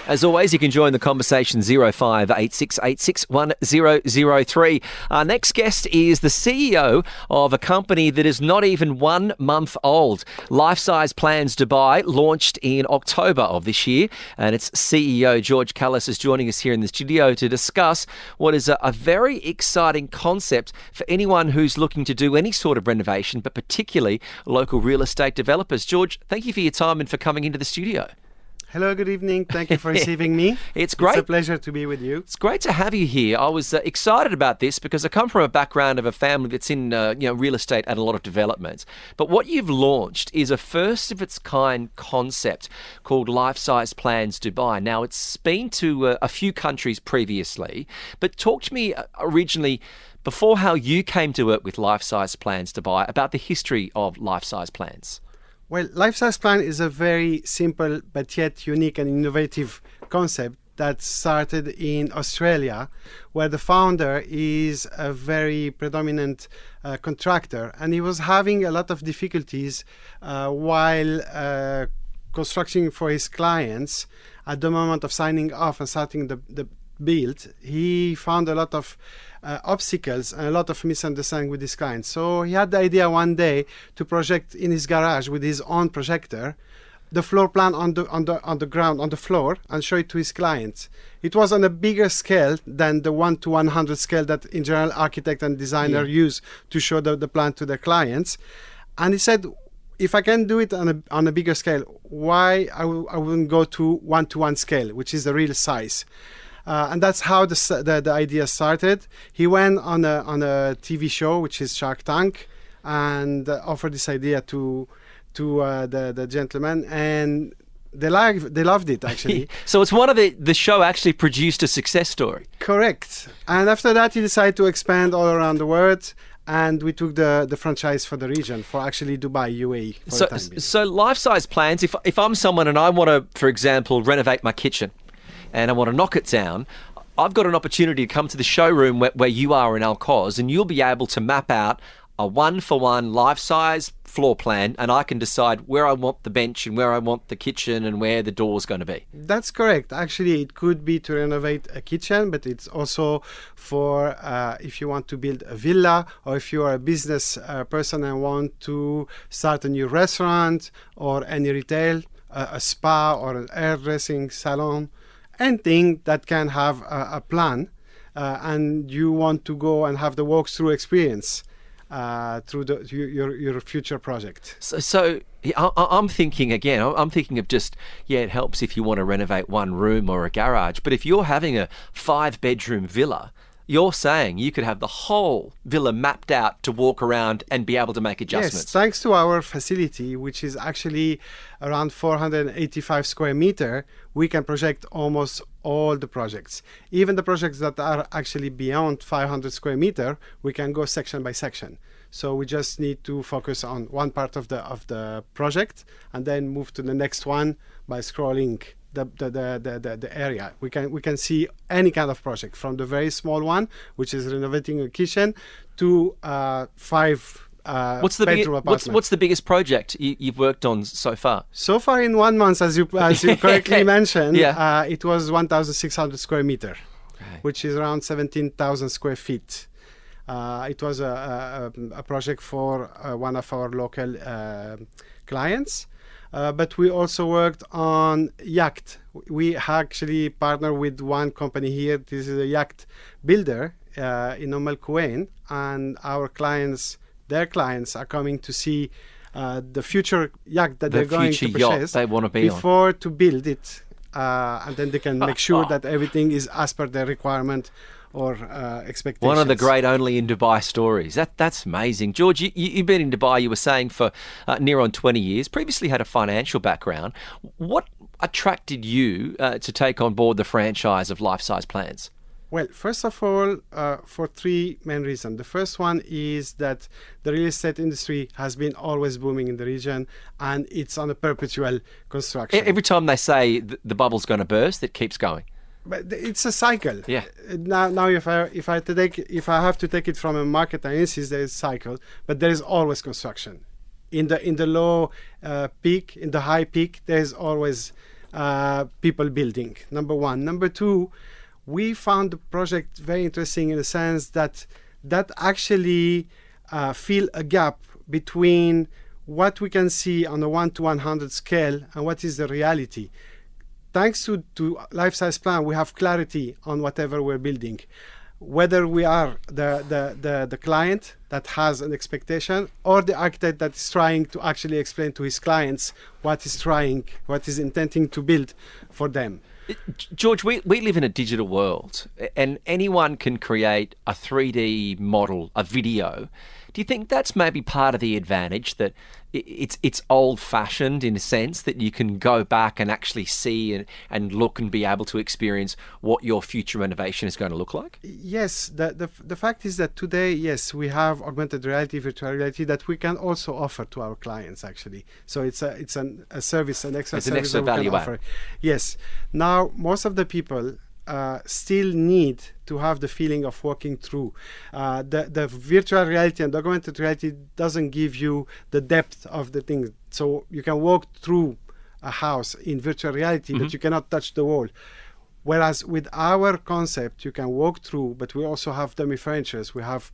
As always, you can join the conversation 0586861003. Our next guest is the CEO of a company that is not even 1 month old. Lifesize Plans Dubai launched in October of this year, and its CEO, George Calas, is joining us here in the studio to discuss what is a very exciting concept for anyone who's looking to do any sort of renovation, but particularly local real estate developers. George, thank you for your time and for coming into the studio. Hello, good evening. Thank you for receiving me. It's great. It's a pleasure to be with you. It's great to have you here. I was excited about this because I come from a background of a family that's in real estate and a lot of development. But what you've launched is a first of its kind concept called Lifesize Plans Dubai. Now, it's been to a few countries previously, but talk to me originally before how you came to work with Lifesize Plans Dubai about the history of Lifesize Plans. Well, Lifesize Plan is a very simple but yet unique and innovative concept that started in Australia, where the founder is a very predominant contractor, and he was having a lot of difficulties while constructing for his clients. At the moment of signing off and starting the build, he found a lot of obstacles and a lot of misunderstanding with his clients. So he had the idea one day to project in his garage with his own projector the floor plan on the ground, on the floor, and show it to his clients. It was on a bigger scale than the 1:100 scale that in general architect and designer use to show the plan to their clients. And he said, if I can do it on a bigger scale, why I wouldn't go to 1:1 scale, which is the real size. And that's how the idea started. He went on a TV show, which is Shark Tank, and offered this idea to the gentleman, and they loved it actually. So it's one of the show actually produced a success story. Correct. And after that, he decided to expand all around the world. And we took the franchise for the region, for actually Dubai, UAE. So Lifesize Plans, if I'm someone and I want to, for example, renovate my kitchen, and I want to knock it down, I've got an opportunity to come to the showroom where you are in Alcoz, and you'll be able to map out a one-for-one life-size floor plan, and I can decide where I want the bench and where I want the kitchen and where the door's going to be. That's correct. Actually, it could be to renovate a kitchen, but it's also for if you want to build a villa, or if you are a business person and want to start a new restaurant or any retail, a spa or an hairdressing salon. Anything that can have a plan, and you want to go and have the walkthrough experience through your future project. So I'm thinking again. I'm thinking of just it helps if you want to renovate one room or a garage. But if you're having a 5-bedroom villa, you're saying you could have the whole villa mapped out to walk around and be able to make adjustments. Yes, thanks to our facility, which is actually around 485 square meter, we can project almost all the projects. Even the projects that are actually beyond 500 square meter, we can go section by section. So we just need to focus on one part of the project and then move to the next one by scrolling the area. We can see any kind of project, from the very small one, which is renovating a kitchen, to 5 what's the biggest project you've worked on so far? So far in 1 month, as you correctly mentioned, it was 1,600 square meter, which is around 17,000 square feet. It was a project for one of our local clients. But we also worked on yacht. We actually partner with one company here. This is a yacht builder in Al Kuwain, and their clients are coming to see the future yacht that they're going to purchase they want to be before to build it, and then they can make sure that everything is as per their requirement or expectations. One of the great only in Dubai stories. That's amazing. George, you've been in Dubai, you were saying, for near on 20 years, previously had a financial background. What attracted you to take on board the franchise of Lifesize Plans? Well, first of all, for 3 main reasons. The first one is that the real estate industry has been always booming in the region, and it's on a perpetual construction. Every time they say the bubble's going to burst, it keeps going. But it's a cycle. Yeah. Now, if I have to take it from a market analysis, there is a cycle, but there is always construction. In the low peak, in the high peak, there is always people building. Number one. Number two, we found the project very interesting in the sense that actually fill a gap between what we can see on a 1 to 100 scale and what is the reality. Thanks to Lifesize Plan, we have clarity on whatever we're building. Whether we are the client that has an expectation or the architect that is trying to actually explain to his clients what is intending to build for them. George, we live in a digital world and anyone can create a 3D model, a video. Do you think that's maybe part of the advantage, that it's old-fashioned in a sense, that you can go back and actually see and look and be able to experience what your future renovation is going to look like? Yes, the fact is that today, yes, we have augmented reality, virtual reality that we can also offer to our clients actually. So it's a service, an extra service. It's an extra value add. Yes. Now, most of the people still need to have the feeling of walking through. The virtual reality and augmented reality doesn't give you the depth of the thing. So you can walk through a house in virtual reality, but you cannot touch the wall. Whereas with our concept, you can walk through, but we also have dummy furniture. We have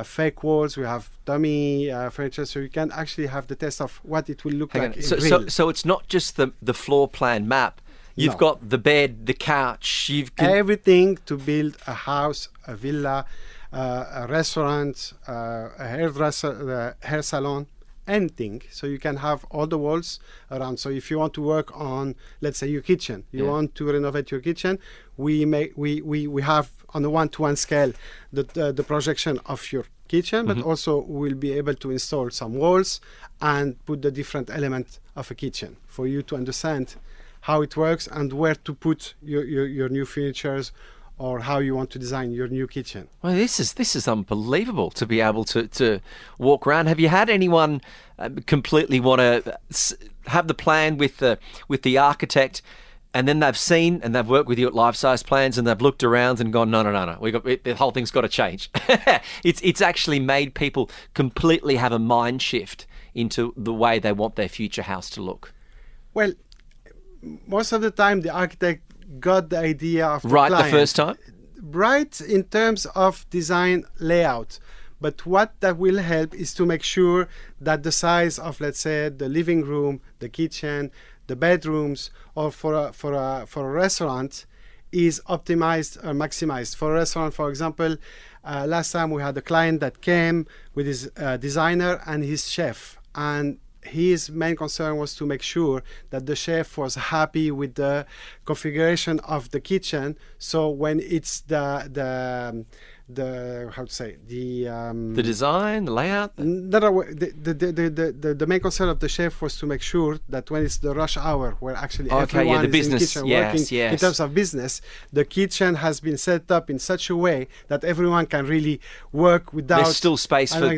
fake walls, we have dummy furniture, so you can actually have the test of what it will look like in real. So it's not just the floor plan map. You've got the bed, the couch, everything to build a house, a villa, a restaurant, a hairdresser, a hair salon, anything. So you can have all the walls around. So if you want to work on, let's say, your kitchen, you want to renovate your kitchen, we have on a 1-to-1 scale the projection of your kitchen, but also we'll be able to install some walls and put the different elements of a kitchen for you to understand how it works and where to put your new furnitures or how you want to design your new kitchen. Well, this is unbelievable to be able to walk around. Have you had anyone completely want to have the plan with the architect, and then they've seen and they've worked with you at Lifesize Plans and they've looked around and gone, no, the whole thing's got to change? It's actually made people completely have a mind shift into the way they want their future house to look. Well, most of the time the architect got the idea of the client the first time, right, in terms of design layout. But what that will help is to make sure that the size of, let's say, the living room, the kitchen, the bedrooms, or for a restaurant is optimized or maximized. For a restaurant, for example, last time we had a client that came with his designer and his chef, and his main concern was to make sure that the chef was happy with the configuration of the kitchen. So when it's the design, the layout. The main concern of the chef was to make sure that when it's the rush hour, where actually everyone is in the kitchen working in terms of business, the kitchen has been set up in such a way that everyone can really work without. There's still space for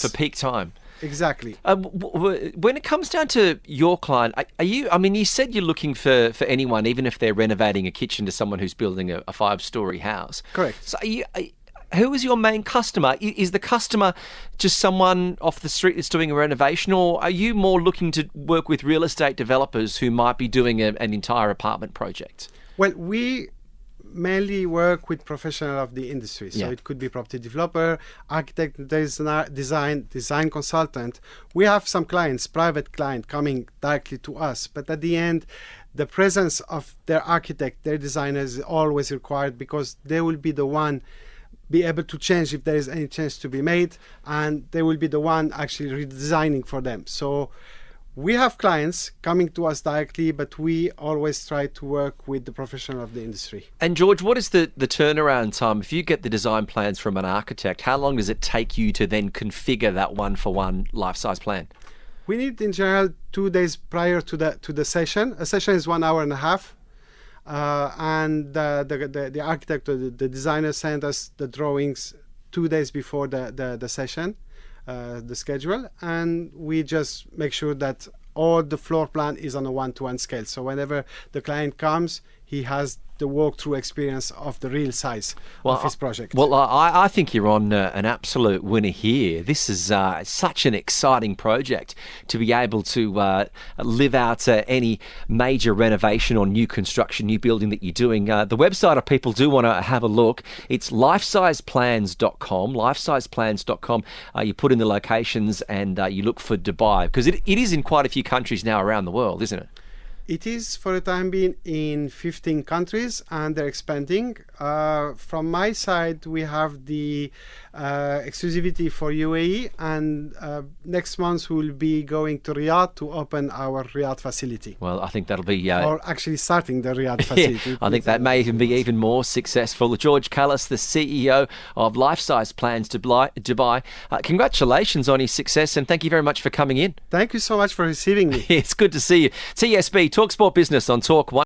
peak time. Exactly. When it comes down to your client, are you? I mean, you said you're looking for anyone, even if they're renovating a kitchen, to someone who's building a 5-story house. Correct. So, who is your main customer? Is the customer just someone off the street that's doing a renovation, or are you more looking to work with real estate developers who might be doing an entire apartment project? Well, we mainly work with professionals of the industry. So it could be property developer, architect, design consultant. We have some clients, private client, coming directly to us. But at the end, the presence of their architect, their designers is always required, because they will be the one be able to change if there is any change to be made, and they will be the one actually redesigning for them. So we have clients coming to us directly, but we always try to work with the professional of the industry. And George, what is the turnaround time? If you get the design plans from an architect, how long does it take you to then configure that one-for-one life-size plan? We need, in general, 2 days prior to the session. A session is 1 hour and a half. And the architect or the designer sent us the drawings 2 days before the session. The schedule, and we just make sure that all the floor plan is on a 1-to-1 scale. So whenever the client comes, he has the walkthrough experience of the real size of his project. Well, I think you're on an absolute winner here. This is such an exciting project to be able to live out any major renovation or new construction, new building that you're doing. The website, if people do want to have a look, it's lifesizeplans.com, lifesizeplans.com. You put in the locations and you look for Dubai, because it is in quite a few countries now around the world, isn't it? It is, for the time being, in 15 countries, and they're expanding. From my side, we have the exclusivity for UAE, and next month we'll be going to Riyadh to open our Riyadh facility. Well, I think that'll be... or actually starting the Riyadh facility. Yeah, I think that may even be even more successful. George Calas, the CEO of Lifesize Plans Dubai. Congratulations on his success, and thank you very much for coming in. Thank you so much for receiving me. It's good to see you. TSB, TalkSport Business on Talk 1.